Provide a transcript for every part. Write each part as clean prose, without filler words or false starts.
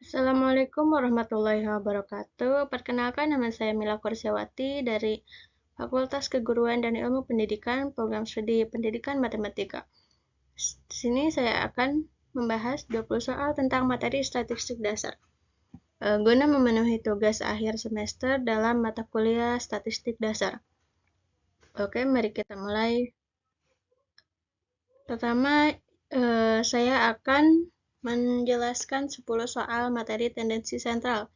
Assalamualaikum warahmatullahi wabarakatuh. Perkenalkan, nama saya Mila Kursiawati dari Fakultas Keguruan dan Ilmu Pendidikan, Program Studi Pendidikan Matematika. Di sini saya akan membahas 20 soal tentang materi statistik dasar, guna memenuhi tugas akhir semester dalam mata kuliah statistik dasar. Oke, mari kita mulai. Pertama, saya akan menjelaskan 10 soal materi tendensi sentral,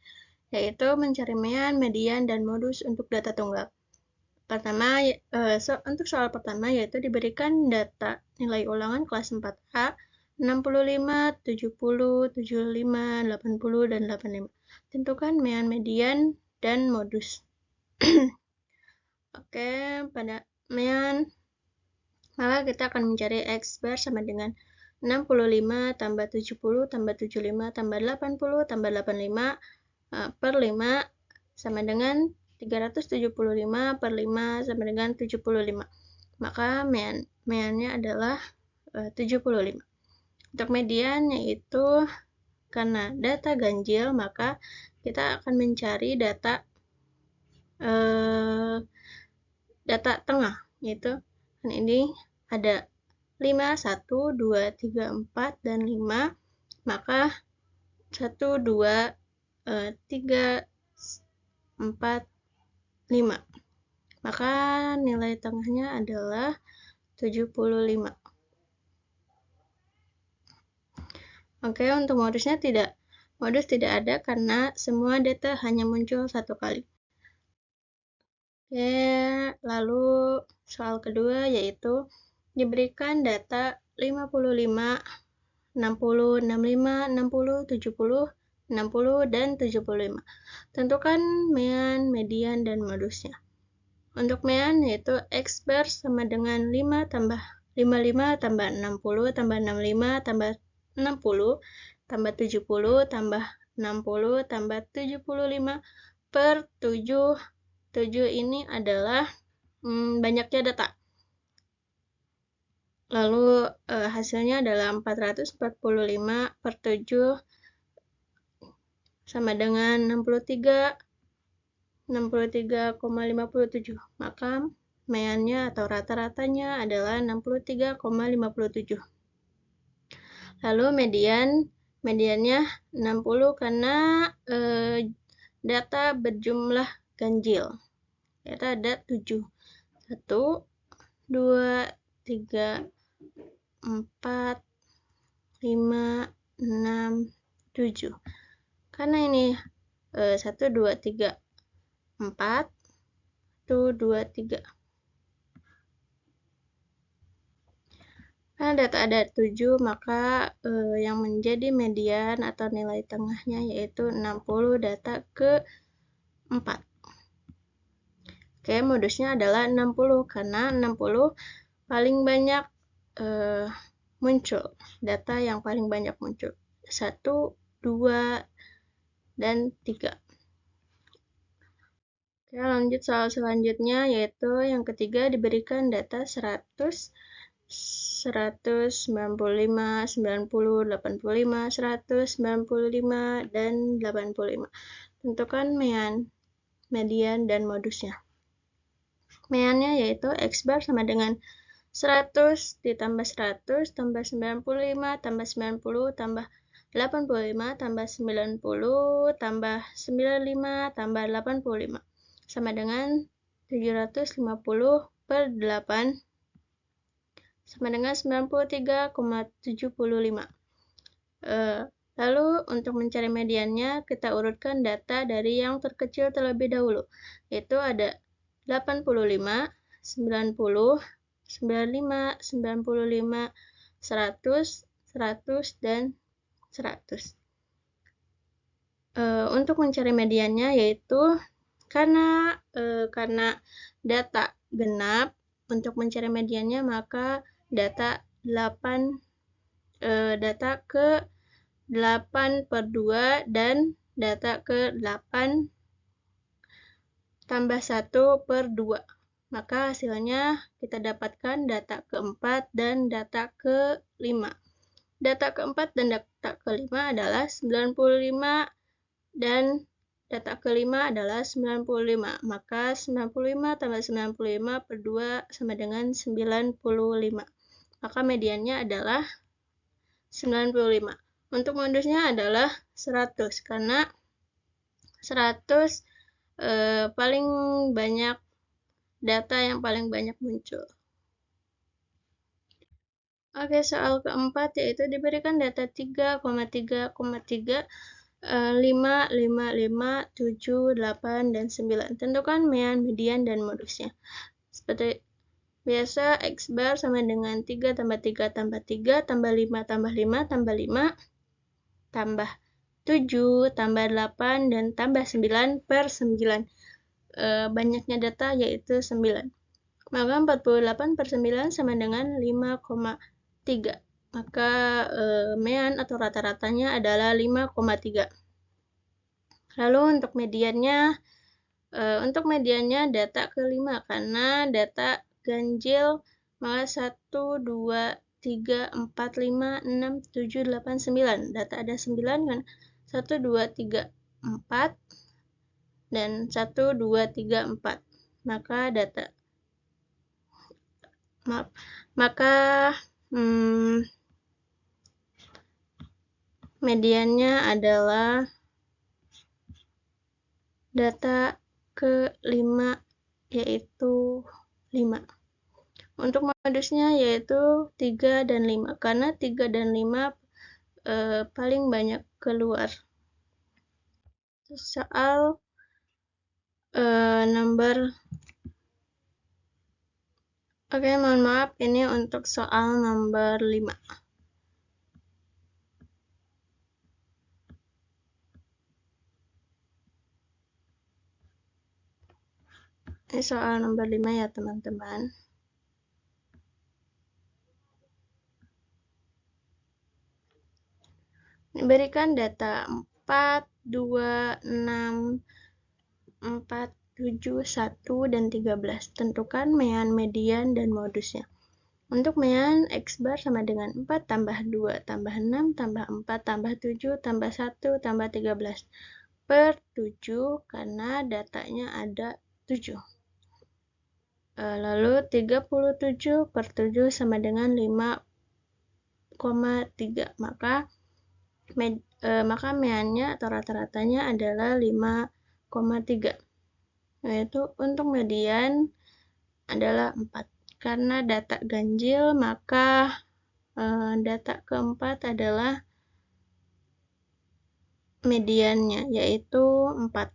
yaitu mencari mean, median, dan modus untuk data tunggal. Pertama, untuk soal pertama yaitu diberikan data nilai ulangan kelas 4A 65, 70, 75, 80, dan 85. Tentukan mean, median, dan modus. Oke, pada mean, maka kita akan mencari X bar sama dengan 65 tambah 70 tambah 75 tambah 80 tambah 85 per 5 sama dengan 375 per 5 sama dengan 75. Maka meannya adalah 75. Untuk median yaitu karena data ganjil, maka kita akan mencari data tengah, yaitu ini ada 5, 1, 2, 3, 4, dan 5, maka 1, 2, 3, 4, 5. Maka nilai tengahnya adalah 75. Oke, untuk modusnya modus tidak ada karena semua data hanya muncul satu kali. Oke, lalu soal kedua yaitu diberikan data 55, 60, 65, 60, 70, 60, dan 75. Tentukan mean, median, dan modusnya. Untuk mean yaitu X bar sama dengan 5 tambah 55 tambah 60 tambah 65 tambah 60 tambah 70 tambah 60 tambah 75 per 7. 7 ini adalah banyaknya data. Lalu hasilnya adalah 445 per 7 sama dengan 63,57. Maka meannya atau rata-ratanya adalah 63,57. Lalu mediannya 60 karena data berjumlah ganjil. Yaitu ada 7. 1, 2, 3, 4, 5, 6, 7. Karena ini 1, 2, 3, 4, 1, 2, 3. Karena data ada 7, maka yang menjadi median atau nilai tengahnya yaitu 60 data ke 4. Oke, modusnya adalah 60 karena 60 paling banyak muncul. Data yang paling banyak muncul. 1, 2, dan 3. Oke, lanjut soal selanjutnya yaitu yang ketiga diberikan data 100, 195, 90, 85, 195, dan 85. Tentukan mean, median, dan modusnya. Meannya yaitu X bar sama dengan 100 ditambah 100 tambah 95 tambah 90 tambah 85 tambah 90 tambah 95 tambah 85 sama dengan 750 per 8 sama dengan 93,75. Lalu untuk mencari mediannya kita urutkan data dari yang terkecil terlebih dahulu, yaitu ada 85, 90, 95, 95, 100, 100, dan 100. Untuk mencari mediannya yaitu karena data genap, untuk mencari mediannya maka data ke 8 per 2 dan data ke 8 tambah 1 per 2. Maka hasilnya kita dapatkan data keempat dan data ke-5. Data keempat dan data ke-5 adalah 95 dan data ke-5 adalah 95. Maka 95 tambah 95 per 2 sama dengan 95. Maka mediannya adalah 95. Untuk modusnya adalah 100 karena 100 paling banyak data yang paling banyak muncul. Oke, soal keempat yaitu diberikan data 3,3,3, 5, 5, 5, 7, 8, dan 9. Tentukan mean, median, dan modusnya. Seperti biasa, X bar sama dengan 3 tambah 3 tambah 3 tambah 5 tambah 5 tambah 5 tambah 7 tambah 8 dan tambah 9 per 9. Banyaknya data yaitu 9. Maka 48 per 9 sama dengan 5,3. Maka mean atau rata-ratanya adalah 5,3. Lalu untuk mediannya data ke-5 karena data ganjil, maka 1, 2, 3, 4, 5, 6, 7, 8, 9. Data ada 9 kan? 1, 2, 3, 4 dan 1, 2, 3, 4. Maka mediannya adalah data ke-5 yaitu 5. Untuk modusnya yaitu 3 dan 5 karena 3 dan 5 paling banyak keluar. Soal mohon maaf, ini untuk soal nomor 5. Ini soal nomor 5 ya teman-teman. Diberikan data 4, 2, 6, 4, 7, 1, dan 13. Tentukan mean, median, dan modusnya. Untuk mean, X bar sama dengan 4 tambah 2 tambah 6 tambah 4 tambah 7 tambah 1 tambah 13 per 7 karena datanya ada 7. Lalu 37 per 7 sama dengan 5,3. Maka meannya atau rata-ratanya adalah 5,3. Yaitu untuk median adalah 4. Karena data ganjil, maka data keempat adalah mediannya, yaitu 4.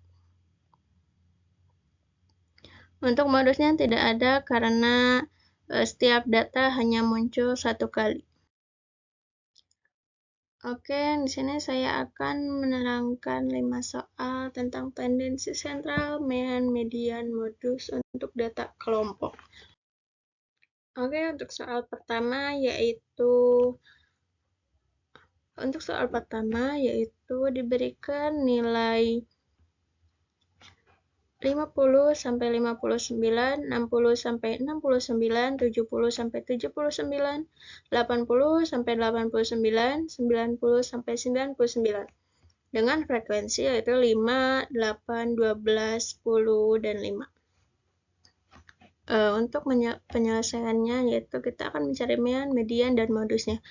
Untuk modusnya tidak ada karena setiap data hanya muncul satu kali. Oke, di sini saya akan menerangkan 5 soal tentang tendensi sentral, mean, median, modus untuk data kelompok. Oke, untuk soal pertama yaitu diberikan nilai 50 sampai 59, 60 sampai 69, 70 sampai 79, 80 sampai 89, 90 sampai 99 dengan frekuensi yaitu 5, 8, 12, 10, dan 5. Untuk penyelesaiannya yaitu kita akan mencari mean, median, dan modusnya.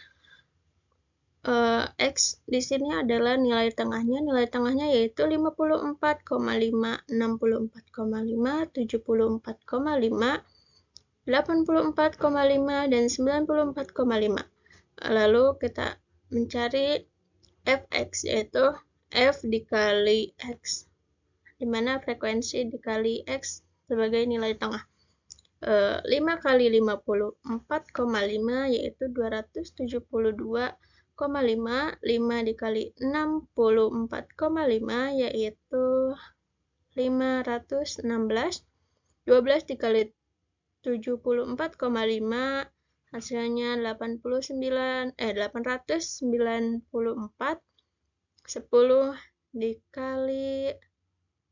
X di sini adalah nilai tengahnya. Nilai tengahnya yaitu 54,5, 64,5, 74,5, 84,5, dan 94,5. Lalu kita mencari fx yaitu f dikali x, di mana frekuensi dikali x sebagai nilai tengah. 5 kali 54,5 yaitu 272,5, 5 dikali 64,5 yaitu 516, 12 dikali 74,5 hasilnya 894, 10 dikali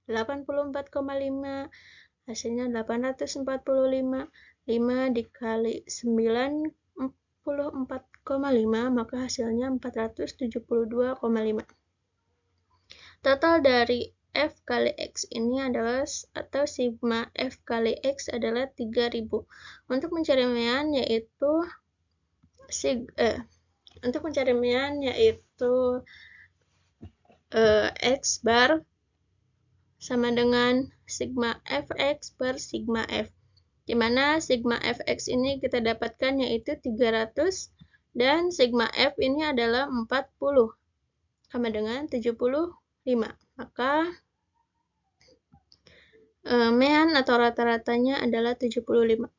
84,5 hasilnya 845. 5 dikali 94,5, maka hasilnya 472,5. Total dari F kali X ini adalah, atau sigma F kali X adalah 3000. Untuk mencari mean yaitu X bar sama dengan sigma Fx per sigma F, di mana sigma Fx ini kita dapatkan yaitu 300 dan sigma F ini adalah 40 sama dengan 75. Maka mean atau rata-ratanya adalah 75.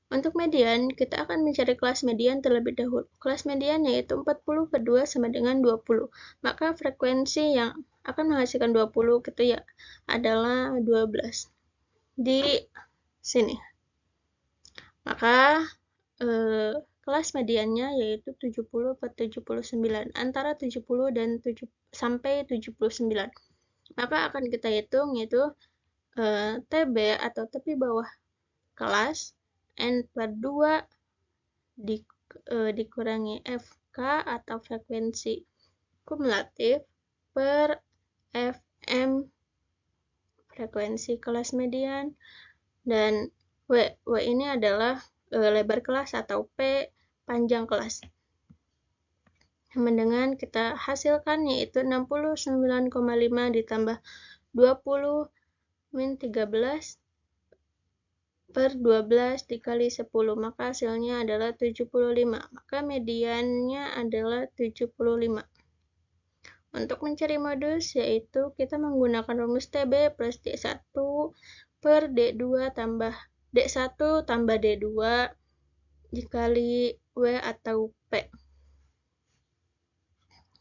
Untuk median, kita akan mencari kelas median terlebih dahulu. Kelas median yaitu 40 per 2 sama dengan 20. Maka frekuensi yang akan menghasilkan 20 gitu ya adalah 12. Di sini. Maka kelas mediannya yaitu 70 per 79. Antara 70 dan sampai 79. Maka akan kita hitung yaitu TB atau tepi bawah kelas N per 2 dikurangi FK atau frekuensi kumulatif per FM frekuensi kelas median, dan W ini adalah lebar kelas atau P panjang kelas. Sama dengan kita hasilkan yaitu 69,5 ditambah 20 min 13 per 12 dikali 10, maka hasilnya adalah 75. Maka mediannya adalah 75. Untuk mencari modus yaitu kita menggunakan rumus TB plus D1 per D2 tambah D1 tambah D2 dikali W atau P.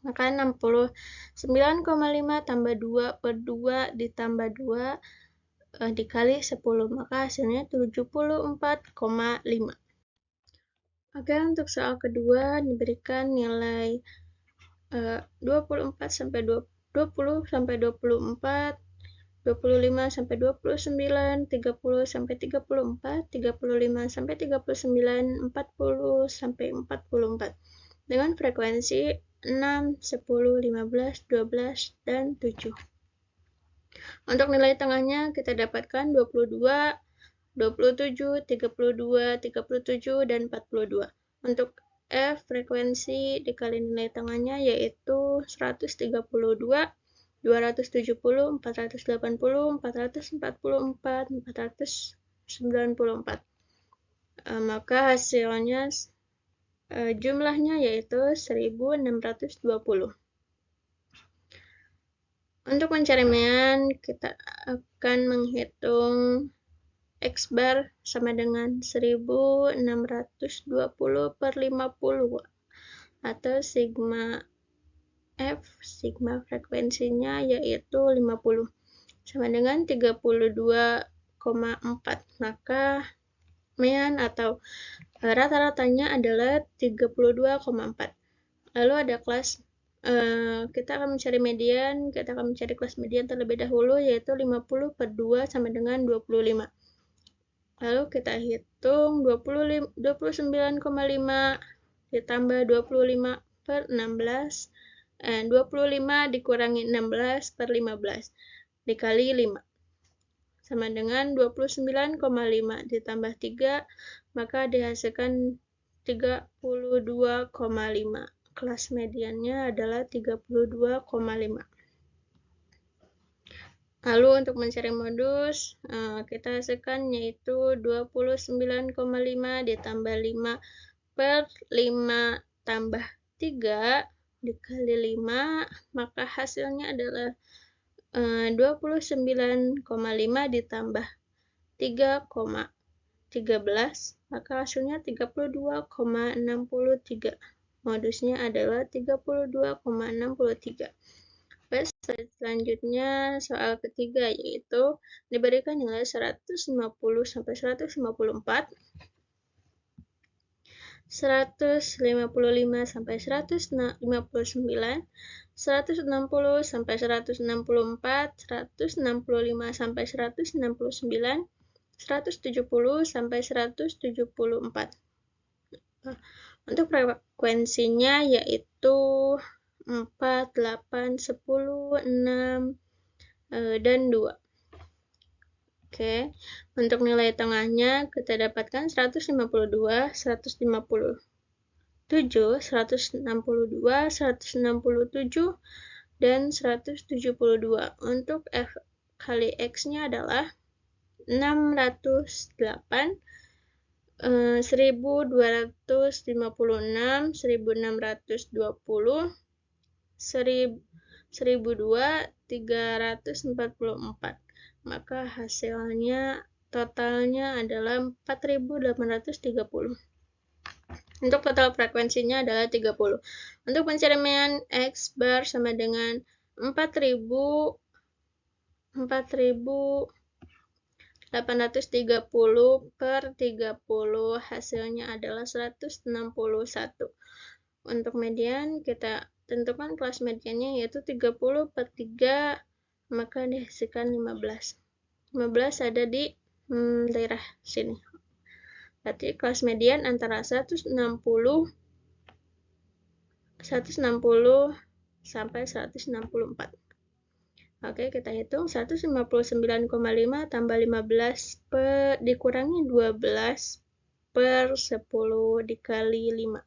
Maka 69,5 tambah 2 per 2 ditambah 2 dikali 10, maka hasilnya 74,5. Oke, untuk soal kedua diberikan nilai 20 sampai 24, 25 sampai 29, 30 sampai 34, 35 sampai 39, 40 sampai 44 dengan frekuensi 6, 10, 15, 12, dan 7. Untuk nilai tengahnya kita dapatkan 22, 27, 32, 37, dan 42. Untuk F frekuensi dikali nilai tengahnya yaitu 132, 270, 480, 444, 494. Maka hasilnya jumlahnya yaitu 1620. Untuk mencari mean, kita akan menghitung X bar sama dengan 1620 per 50 atau sigma F, sigma frekuensinya yaitu 50 sama dengan 32,4. Maka mean atau rata-ratanya adalah 32,4. Lalu ada kelas kita akan mencari median, kita akan mencari kelas median terlebih dahulu yaitu 50 per 2 sama dengan 25. Lalu kita hitung 29,5 ditambah 25 per 16, 25 dikurangi 16 per 15 dikali 5 sama dengan 29,5 ditambah 3, maka dihasilkan 32,5. Kelas mediannya adalah 32,5. Lalu untuk mencari modus, kita hasilkan yaitu 29,5 ditambah 5 per 5 tambah 3 dikali 5, maka hasilnya adalah 29,5 ditambah 3,13, maka hasilnya 32,63. Modusnya adalah 32,63. Selanjutnya soal ketiga yaitu diberikan nilai 150 sampai 154, 155 sampai 159, 160 sampai 164, 165 sampai 169, 170 sampai 174. Untuk frekuensinya yaitu 4, 8, 10, 6, dan 2. Oke, untuk nilai tengahnya kita dapatkan 152, 157, 162, 167, dan 172. Untuk F kali X-nya adalah 608, 1256, 1620, 1002, 344. Maka hasilnya totalnya adalah 4830. Untuk total frekuensinya adalah 30. Untuk pencarian X bar sama dengan 4830 per 30, hasilnya adalah 161. Untuk median kita tentukan kelas mediannya yaitu 30 per 3, maka dihasilkan 15. 15 ada di daerah sini. Berarti kelas median antara 160 sampai 164. Oke, kita hitung 159,5 tambah 15 dikurangi 12 per 10 dikali 5.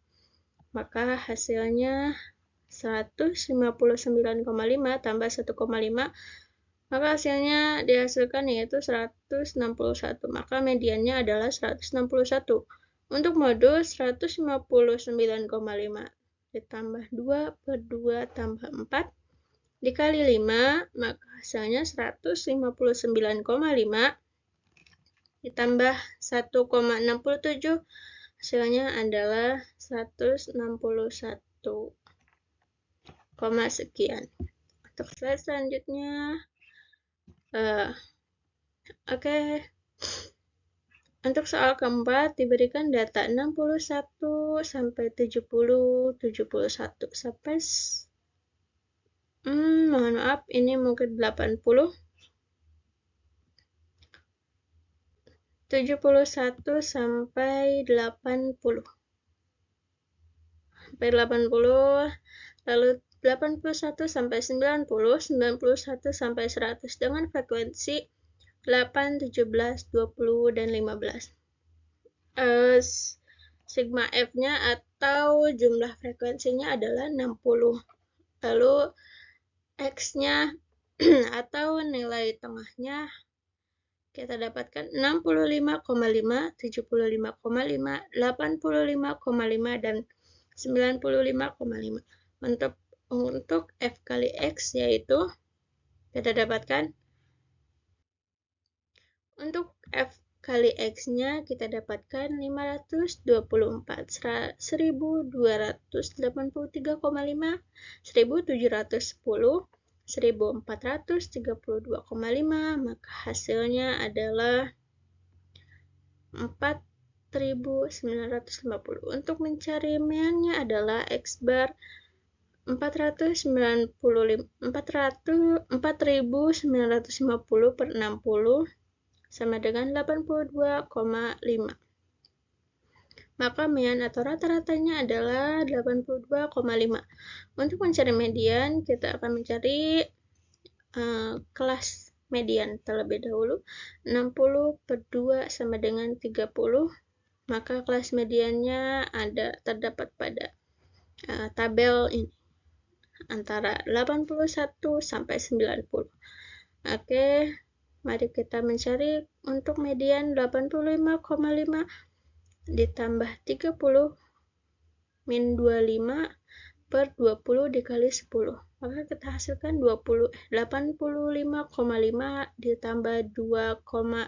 Maka hasilnya 159,5 tambah 1,5, maka hasilnya dihasilkan yaitu 161. Maka mediannya adalah 161. Untuk modus 159,5 ditambah 2 per 2 tambah 4 dikali 5, maka hasilnya 159,5 ditambah 1,67, hasilnya adalah 161, sekian. Untuk slide selanjutnya, oke. Untuk soal keempat diberikan data 61 sampai 70, 71 sampai mohon maaf, ini mungkin 80, 71 sampai 80. Sampai 80, lalu 81 sampai 90, 91 sampai 100 dengan frekuensi 8, 17, 20, dan 15. Sigma F-nya atau jumlah frekuensinya adalah 60. Lalu X-nya atau nilai tengahnya kita dapatkan 65,5, 75,5, 85,5, dan 95,5. Untuk F kali X yaitu kita dapatkan, untuk F kali X-nya kita dapatkan 524, 1283,5, 1710, 1432,5, maka hasilnya adalah 4950. Untuk mencari mediannya adalah X bar 4.950 per 60 sama dengan 82,5. Maka median atau rata-ratanya adalah 82,5. Untuk mencari median, kita akan mencari kelas median terlebih dahulu. 60 per 2 sama dengan 30. Maka kelas mediannya terdapat pada tabel ini antara 81 sampai 90. Oke, mari kita mencari untuk median 85,5 ditambah 30 min 25 per 20 dikali 10. Maka kita hasilkan 85,5 ditambah 2,5,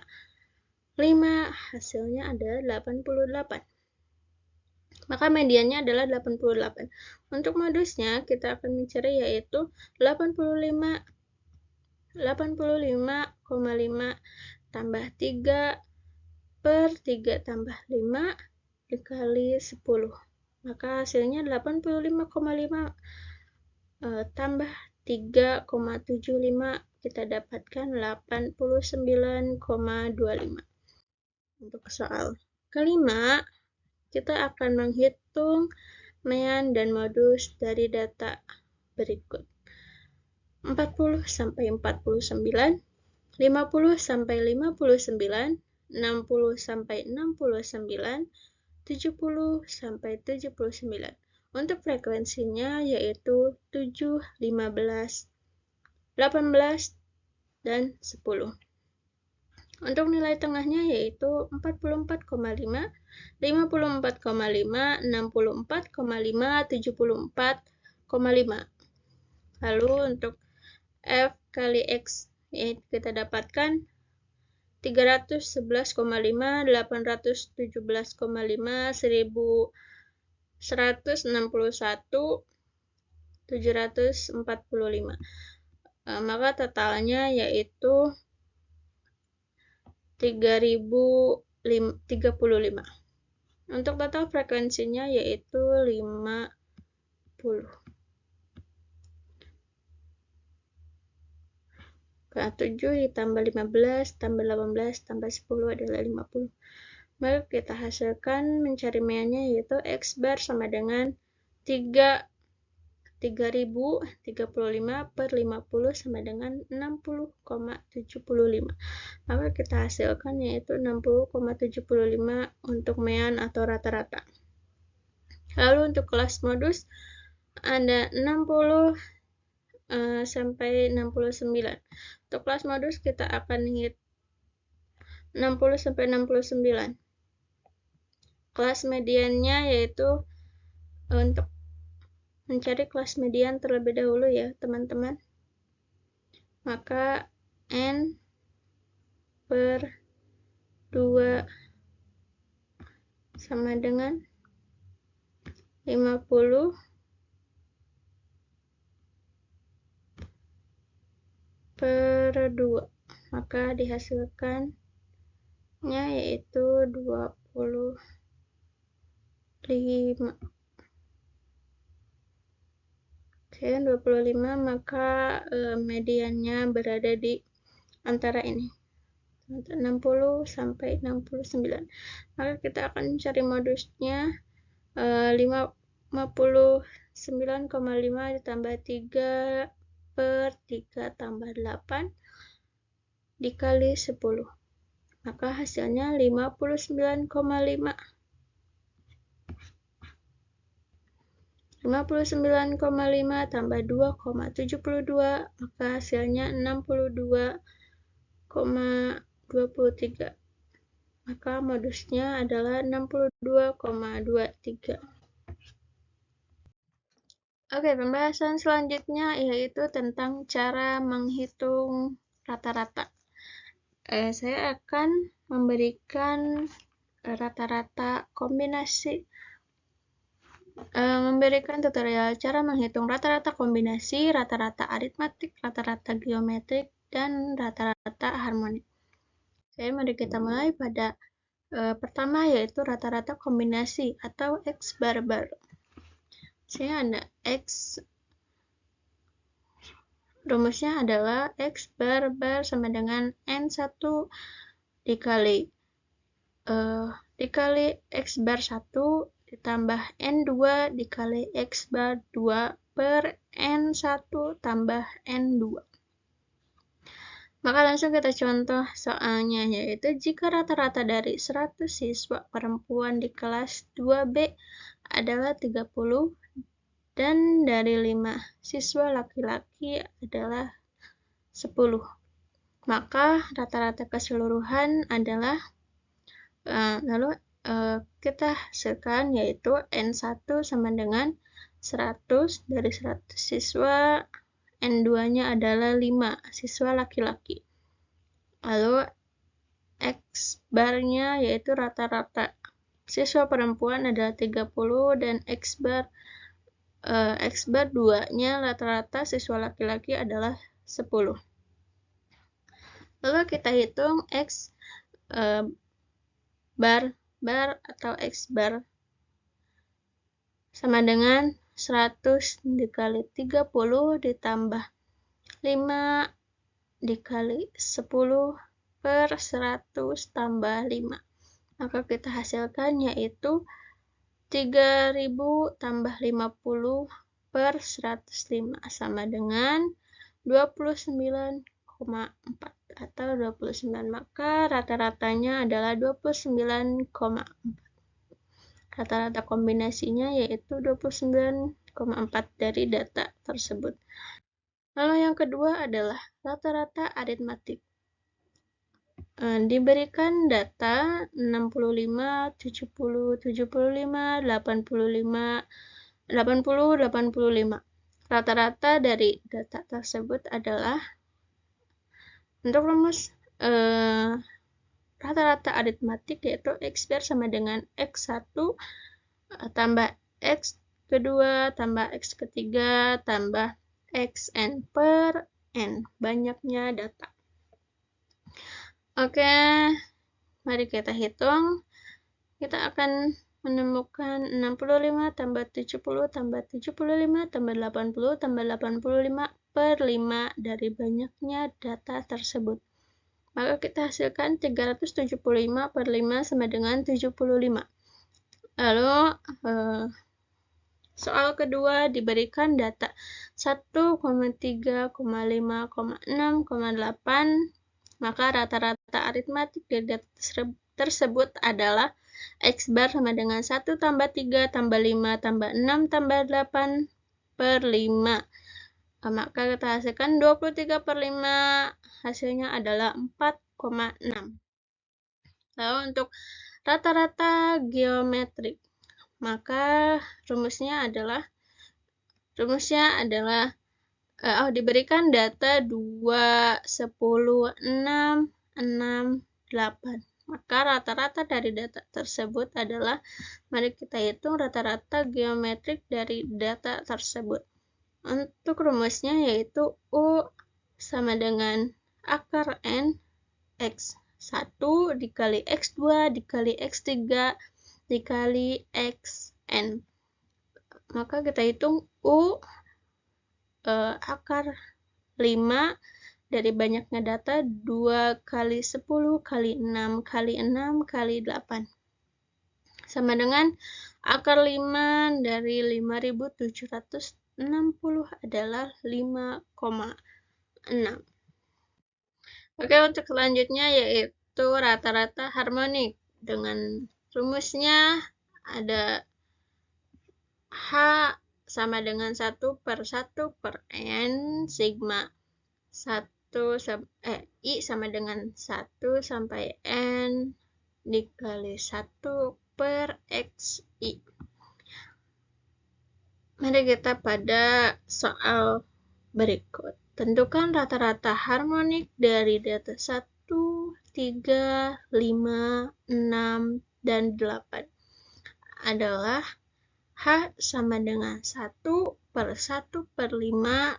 hasilnya adalah 88. Maka mediannya adalah 88. Untuk modusnya kita akan mencari yaitu 85,5 tambah 3 per 3 tambah 5 dikali 10. Maka hasilnya 85,5 tambah 3,75, kita dapatkan 89,25. Untuk soal kelima, kita akan menghitung mean dan modus dari data berikut. 40 sampai 49, 50 sampai 59, 60 sampai 69, 70 sampai 79. Untuk frekuensinya yaitu 7, 15, 18, dan 10. Untuk nilai tengahnya yaitu 44,5, 54,5, 64,5, 74,5. Lalu untuk F kali X kita dapatkan 311,5, 817,5, 1161, 745. Maka totalnya yaitu 3035. Untuk total frekuensinya yaitu 50. 7 ditambah 15 tambah 18 tambah 10 adalah 50. Maka kita hasilkan mencari meannya yaitu X bar sama dengan 3035 per 50 sama dengan 60,75. Maka kita hasilkan yaitu 60,75 untuk mean atau rata-rata. Lalu untuk kelas modus ada 60 sampai 69. Untuk kelas modus kita akan hit 60 sampai 69. Kelas mediannya yaitu untuk mencari kelas median terlebih dahulu ya teman-teman. Maka N per 2 sama dengan 50 per 2. Maka dihasilkannya yaitu 25. Oke, 25, maka mediannya berada di antara ini. 60 sampai 69. Maka kita akan mencari modusnya 59,5 ditambah 3 per 3 tambah 8 dikali 10. Maka hasilnya 59,5. 59,5 tambah 2,72, maka hasilnya 62,23. Maka modusnya adalah 62,23. Oke, pembahasan selanjutnya yaitu tentang cara menghitung rata-rata. Saya akan memberikan rata-rata kombinasi, memberikan tutorial cara menghitung rata-rata kombinasi, rata-rata aritmatik, rata-rata geometrik, dan rata-rata harmonik. Mari kita mulai pada pertama yaitu rata-rata kombinasi atau X bar-bar. Saya ada X, rumusnya adalah X bar-bar sama dengan N1 dikali X bar 1 ditambah N2 dikali X bar 2 per N1 tambah N2. Maka langsung kita contoh soalnya, yaitu jika rata-rata dari 100 siswa perempuan di kelas 2B adalah 30 dan dari 5 siswa laki-laki adalah 10. Maka rata-rata keseluruhan adalah lalu kita hasilkan yaitu N1 sama dengan 100 dari 100 siswa, N2-nya adalah 5 siswa laki-laki. Lalu X bar-nya yaitu rata-rata siswa perempuan adalah 30 dan X bar 2-nya rata-rata siswa laki-laki adalah 10. Lalu kita hitung X bar atau X bar sama dengan 100 dikali 30 ditambah 5 dikali 10 per 100 tambah 5. maka kita hasilkan yaitu 3000 tambah 50 per 105 sama dengan 29,4 atau 29. Maka rata-ratanya adalah 29,4. Rata-rata kombinasinya yaitu 29,4 dari data tersebut. Lalu yang kedua adalah rata-rata aritmatik. Diberikan data 65, 70, 75, 85, 80, 85. Rata-rata dari data tersebut adalah untuk rumus rata-rata aritmatik yaitu X2 sama dengan X1 tambah X kedua tambah X ketiga tambah Xn per N, banyaknya data. Oke, mari kita hitung. Kita akan menemukan 65 tambah 70 tambah 75 tambah 80 tambah 85 per 5 dari banyaknya data tersebut. Maka kita hasilkan 375 per 5 sama dengan 75. Lalu soal kedua diberikan data 1,3,5,6,8, maka rata-rata aritmatik dari data tersebut adalah X bar sama dengan 1 tambah 3 tambah 5 tambah 6 tambah 8 per 5. Maka kita hasilkan 23 per 5, hasilnya adalah 4,6. Lalu untuk rata-rata geometrik, maka rumusnya adalah diberikan data 2, 10, 6, 6, 8. Maka rata-rata dari data tersebut adalah, mari kita hitung rata-rata geometrik dari data tersebut. Untuk rumusnya yaitu U sama dengan akar N X1 dikali X2 dikali X3 dikali Xn. Maka kita hitung U akar 5 dari banyaknya data 2 kali 10 kali 6 kali 6 kali 8 sama dengan akar 5 dari 5760 adalah 5,6. Oke, untuk selanjutnya yaitu rata-rata harmonik. Dengan rumusnya ada H sama dengan 1 per 1 per N sigma 1 I sama dengan 1 sampai N dikali 1 per XI. Mari kita pada soal berikut. Tentukan rata-rata harmonik dari data 1, 3, 5, 6, dan 8 adalah H sama dengan 1 per 1 per 5.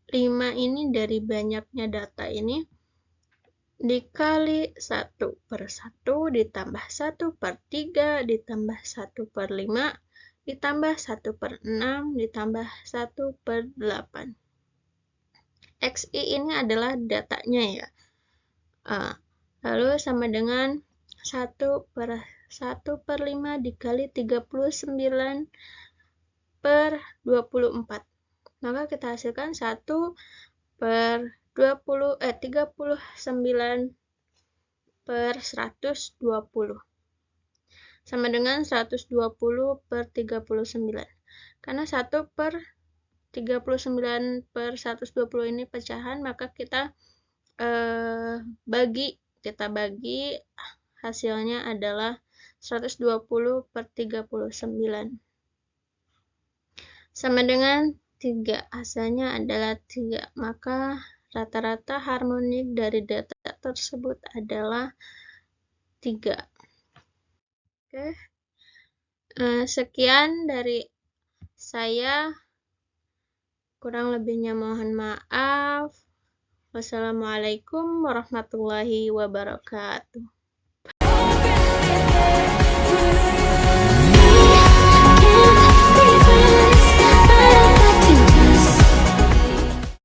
5 ini dari banyaknya data ini dikali 1 per 1 ditambah 1 per 3 ditambah 1 per 5 ditambah 1 per 6 ditambah 1 per 8. XI ini adalah datanya ya. Lalu sama dengan 1 per 5 dikali 39 per 24. Maka kita hasilkan 1 per 39 per 120. Sama dengan 120 per 39. Karena 1 per 39 per 120 ini pecahan, maka kita bagi hasilnya adalah 120 per 39. Sama dengan 3, hasilnya adalah 3. Maka rata-rata harmonik dari data tersebut adalah 3. Oke. Sekian dari saya. Kurang lebihnya mohon maaf. Wassalamualaikum warahmatullahi wabarakatuh.